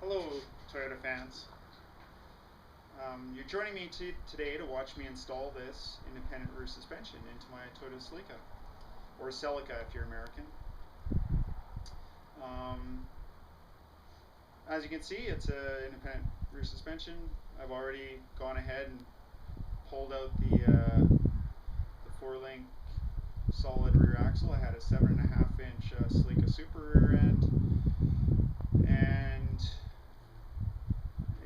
Hello, Toyota fans. You're joining me today to watch me install this independent rear suspension into my Toyota Celica, or Celica if you're American. As you can see, it's an independent rear suspension. I've already gone ahead and pulled out the 4-link solid rear axle. I had a 7.5-inch Celica Super rear end, and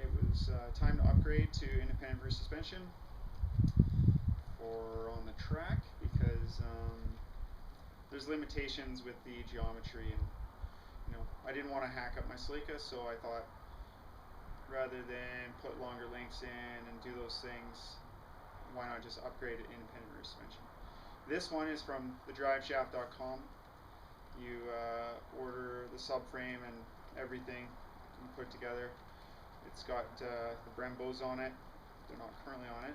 it was time to upgrade to independent rear suspension for on the track because there's limitations with the geometry, and I didn't want to hack up my Celica, so I thought rather than put longer links in and do those things, why not just upgrade it independent rear suspension. This one is from the driveshaft.com. You order the subframe and everything you put together. It's got the Brembos on it. They're not currently on it,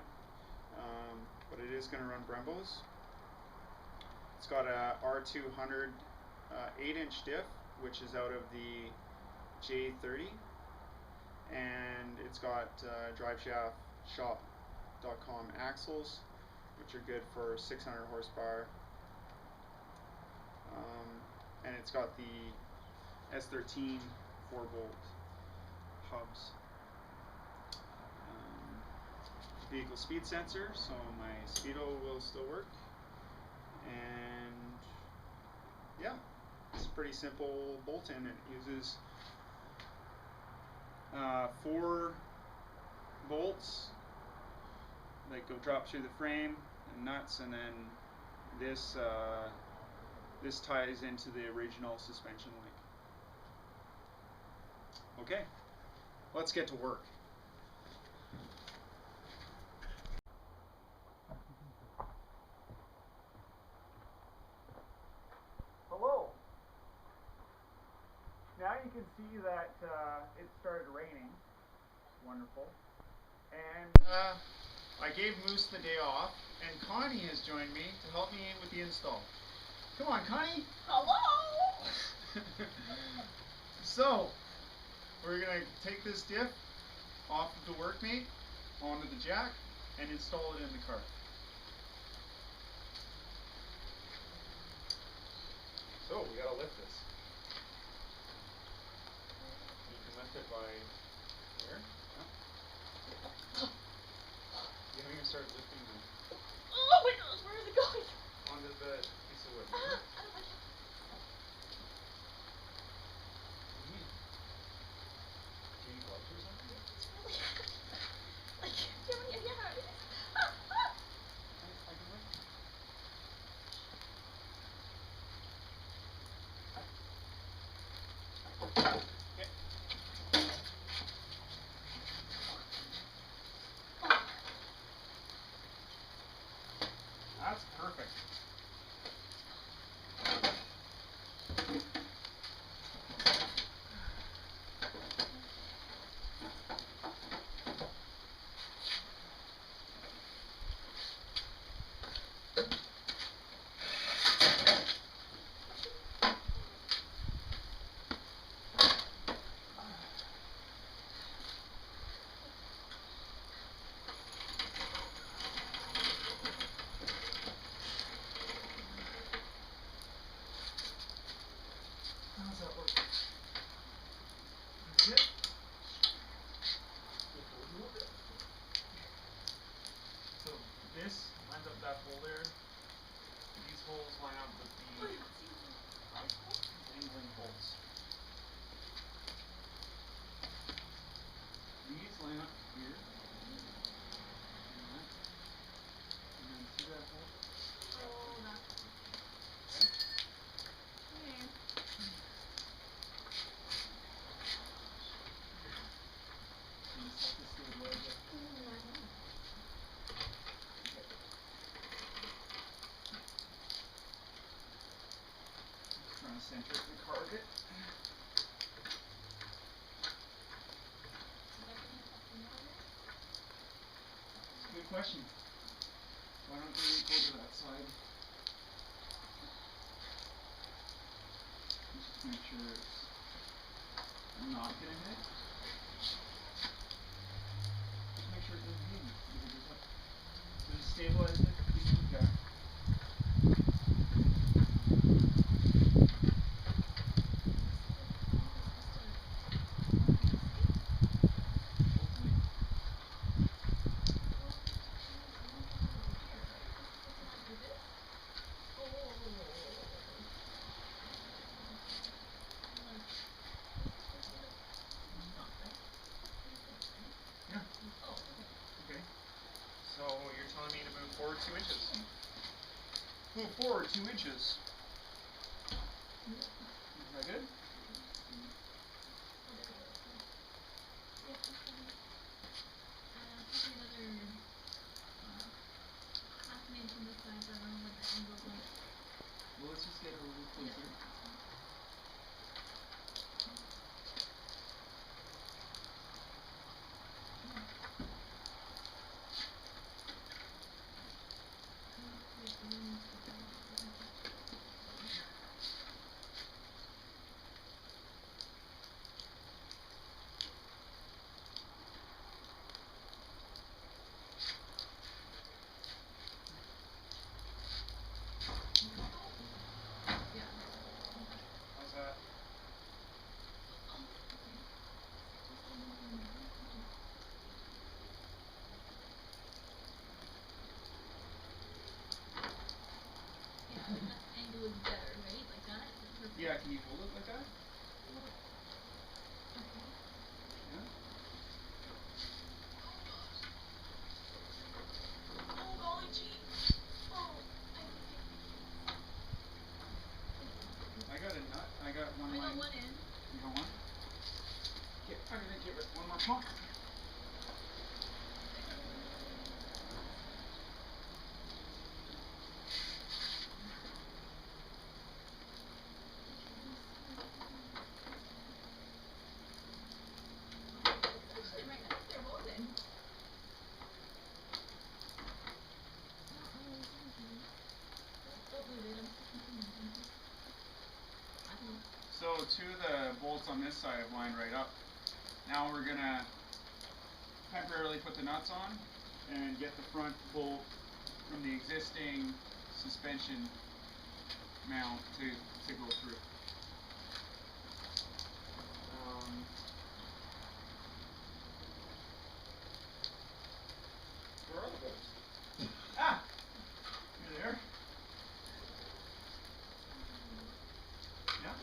but it is going to run Brembos. It's got a R200 8-inch diff, which is out of the J30, and it's got driveshaft.com axles, which are good for 600 horsepower, and it's got the S13 4-volt hubs. Vehicle speed sensor, so my speedo will still work, and yeah, it's a pretty simple bolt-in. It uses 4 bolts that go drop through the frame and nuts, and then this ties into the original suspension link. Okay, let's get to work. Hello. Now you can see that it started raining. Wonderful. And I gave Moose the day off, and Connie has joined me to help me with the install. Come on, Connie. Hello. So, we're going to take this diff off of the workmate onto the jack and install it in the car. So, we got to lift this. You can lift it by here. Yeah. You haven't even started lifting the... Oh my gosh, where is it going? Onto the piece of wood. I don't like it. Do you need gloves or something? It's really like, do you have any idea how it is? I can lift it. Okay. That's perfect. How's that work? That's it. So this lines up that hole there. These holes line up with the angling holes. These line up here. And then see that hole? Oh, that's Okay. Trying to center it in the car a bit. That's a good question. Why don't we go to that side? Let's just make sure it's not going to hit. stabilize it. Okay. Yeah. Okay. So you're telling me to move forward 2 inches. Move forward 2 inches. Is that good? Well, let's just get a little closer. How's that? Yeah, can you hold it like that? Yeah? I got a nut. I got one line. one in. You got one? Okay, I'm gonna give it one more pump. So 2 of the bolts on this side have lined right up. Now we're gonna temporarily put the nuts on and get the front bolt from the existing suspension mount to go through. Where are the bolts? Ah! You're there? Yeah?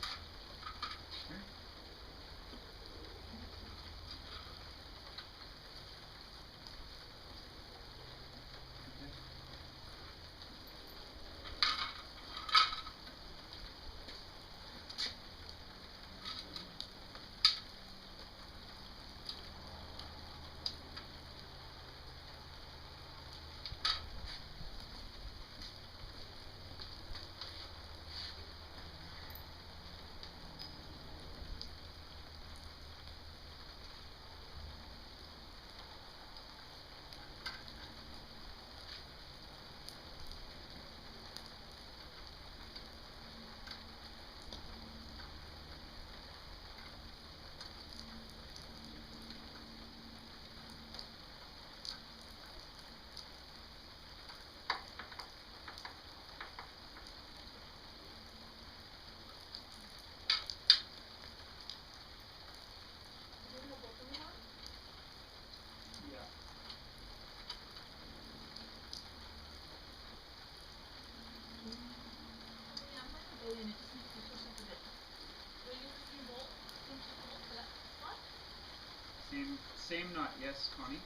Here? Okay. Yeah. Same nut, yes, Connie?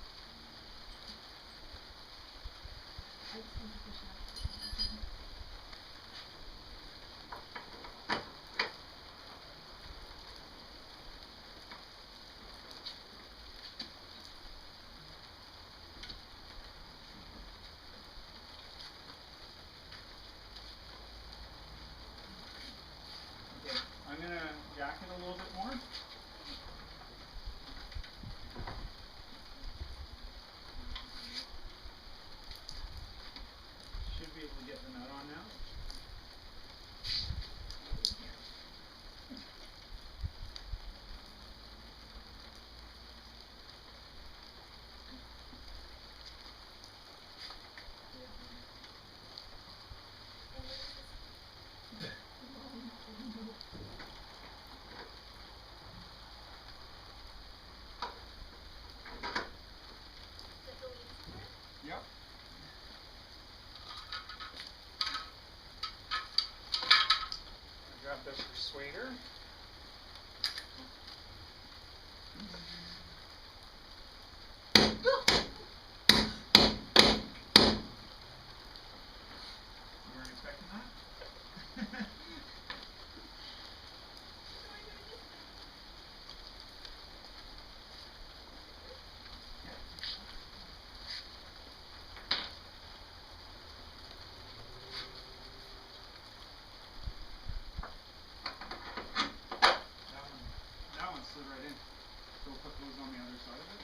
Okay, I'm gonna jack it a little bit more. Should be able to get the nut on now. weren't expecting that? That one slid right in. So we'll put those on the other side of it.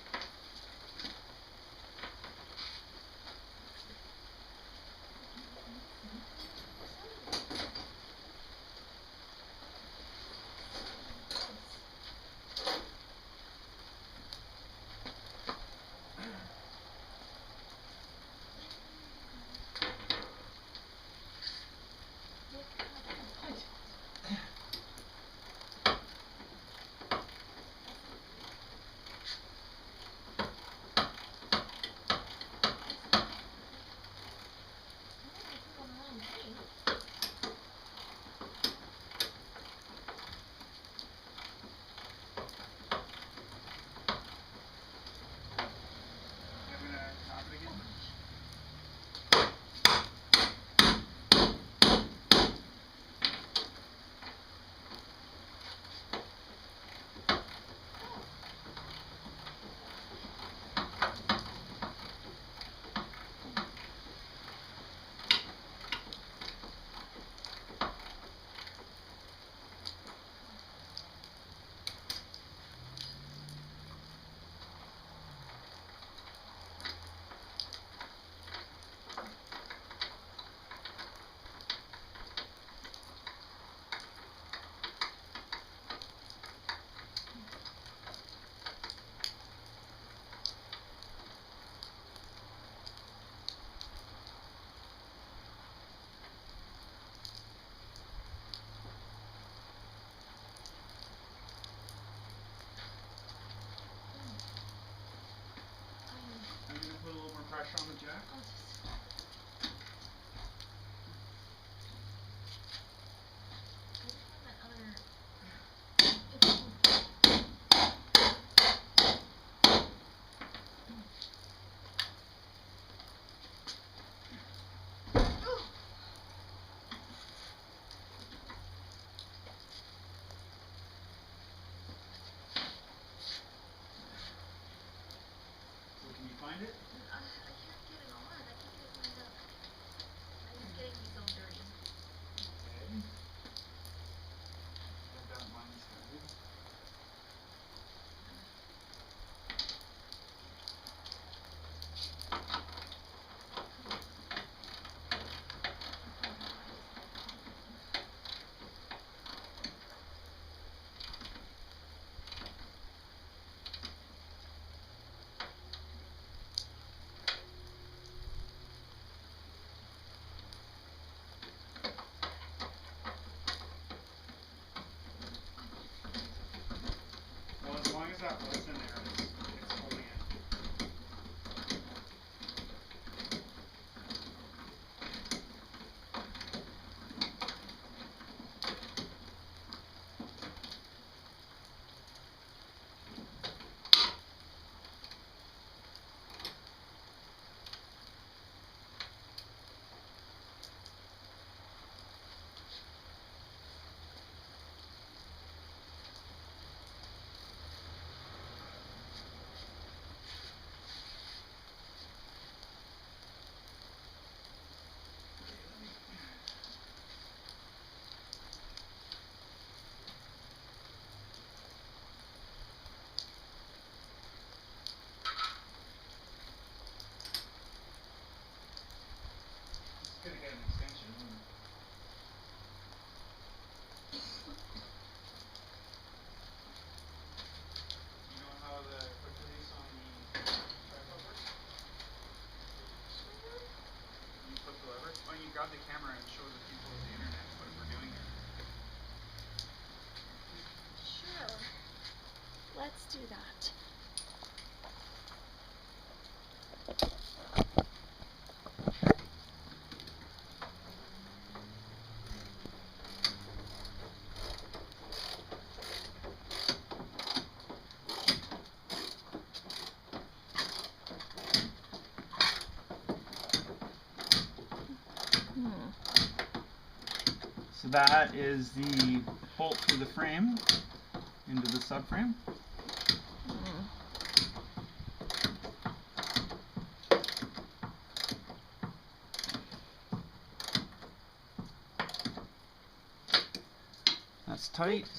Put a little more pressure on the jack. So can you find it? I can't get it on. I can't get it lined up. I'm just getting these all dirty. Okay. I've got mine started. Well, as long as that bolt's in there, it's holding it. Gonna get an extension, isn't it? You know how the quick release on the tripod works? You flip the lever. Oh, you grab the camera and show the people of the internet what we're doing here. Sure. Let's do that. So that is the bolt for the frame into the subframe. That's tight.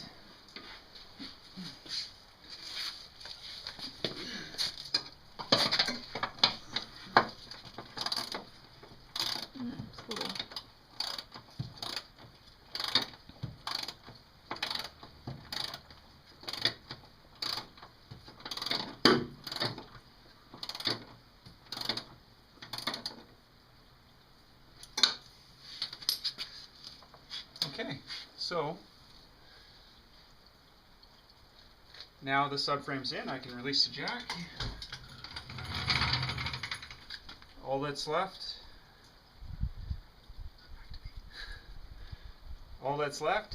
Okay, so now the subframe's in, I can release the jack. All that's left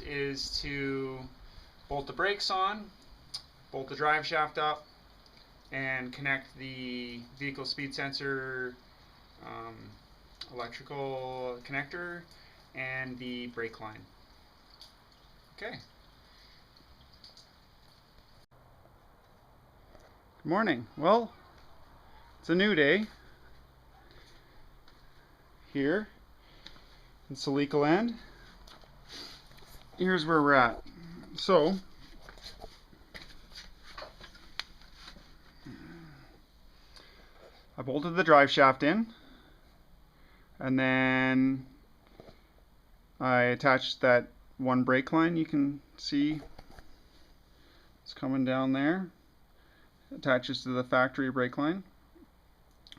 is to bolt the brakes on, bolt the drive shaft up, and connect the vehicle speed sensor electrical connector and the brake line. Okay. Good morning. Well, it's a new day here in Celica land. Here's where we're at. So, I bolted the drive shaft in, and then I attached that one brake line. You can see it's coming down there. Attaches to the factory brake line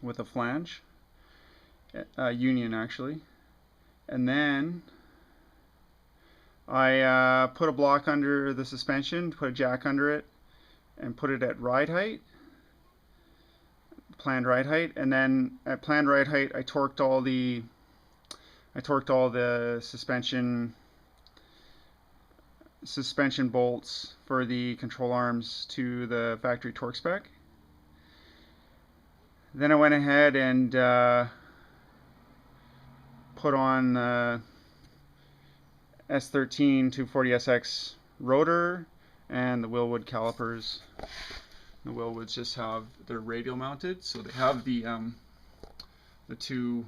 with a flange, union actually. And then I put a block under the suspension, put a jack under it, and put it at ride height, planned ride height. And then at planned ride height, I torqued all the suspension bolts for the control arms to the factory torque spec. Then I went ahead and put on the S13 240SX rotor and the Willwood calipers. The Willwoods just have, they're radial mounted, so they have the two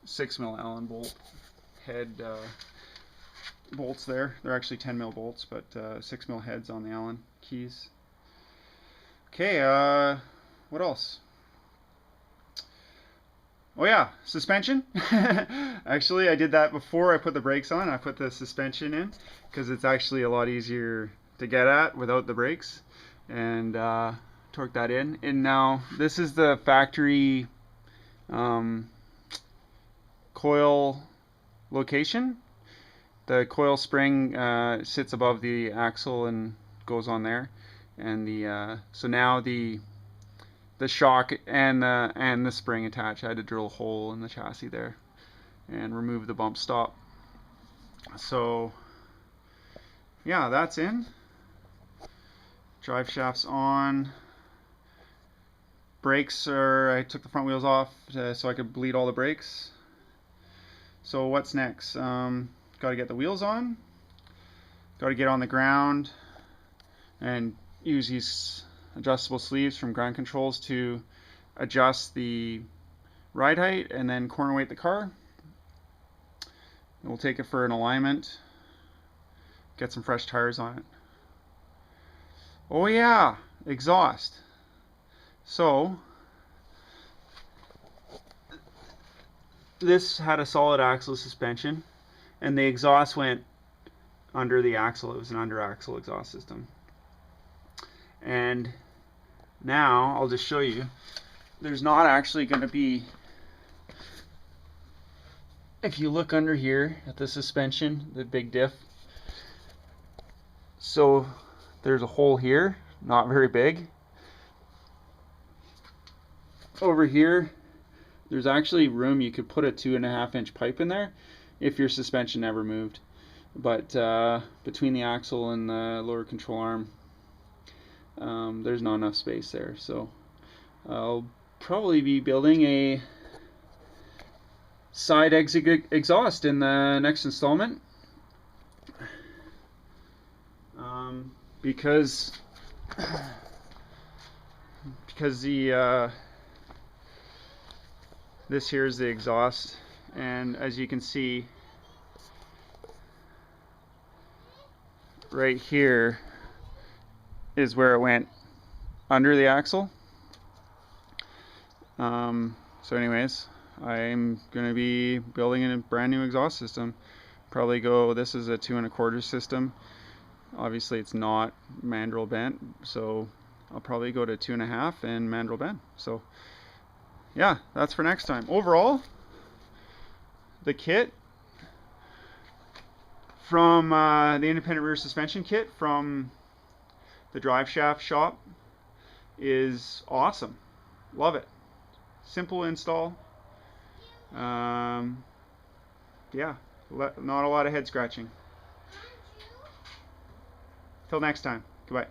6mm Allen bolt head bolts there. They're actually 10mm bolts, but 6mm heads on the Allen keys. Okay, what else? Oh yeah, suspension. Actually, I did that before I put the brakes on. I put the suspension in because it's actually a lot easier to get at without the brakes, and torque that in. And now this is the factory coil location. The coil spring sits above the axle and goes on there, and so now the shock and the spring attach. I had to drill a hole in the chassis there and remove the bump stop. So yeah, that's in. Drive shaft's on. Brakes are, I took the front wheels off so I could bleed all the brakes. So what's next? Got to get the wheels on. Got to get on the ground and use these adjustable sleeves from Ground Controls to adjust the ride height and then corner weight the car. And we'll take it for an alignment, get some fresh tires on it. Oh yeah, exhaust. So this had a solid axle suspension, and the exhaust went under the axle. It was an under axle exhaust system. And now I'll just show you, there's not actually going to be, if you look under here at the suspension, the big diff, so there's a hole here, not very big. Over here there's actually room, you could put a 2.5-inch pipe in there if your suspension never moved. But between the axle and the lower control arm, there's not enough space there. So I'll probably be building a side exit exhaust in the next installment. because the this here is the exhaust, and as you can see right here is where it went under the axle. So anyways, I'm going to be building a brand new exhaust system. Probably go, this is a 2 1/4 system. Obviously it's not mandrel bent, so I'll probably go to 2 1/2 and mandrel bent. So yeah, that's for next time. Overall, the kit from the independent rear suspension kit from the drive shaft shop is awesome. Love it. Simple install. Yeah, not a lot of head scratching. Till next time. Goodbye.